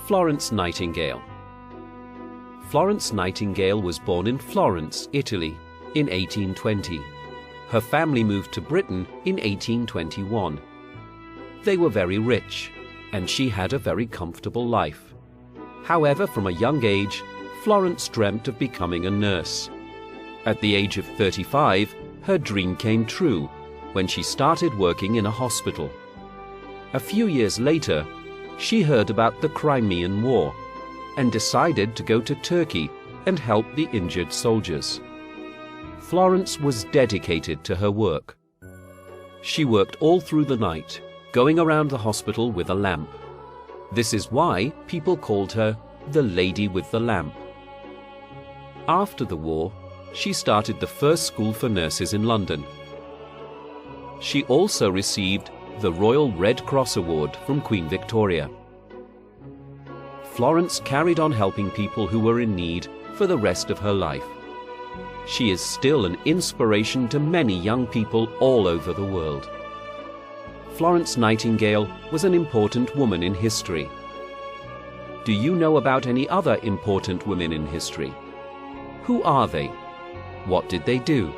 Florence Nightingale. Florence Nightingale was born in Florence, Italy, in 1820. Her family moved to Britain in 1821. They were very rich, and she had a very comfortable life. However, from a young age, Florence dreamt of becoming a nurse. At the age of 35, her dream came true when she started working in a hospital. A few years later, she heard about the Crimean War and decided to go to Turkey and help the injured soldiers. Florence was dedicated to her work. She worked all through the night, going around the hospital with a lamp. This is why people called her the Lady with the Lamp. After the war, she started the first school for nurses in London. She also received the Royal Red Cross Award from Queen Victoria. Florence carried on helping people who were in need for the rest of her life. She is still an inspiration to many young people all over the world. Florence Nightingale was an important woman in history. Do you know about any other important women in history? Who are they? What did they do?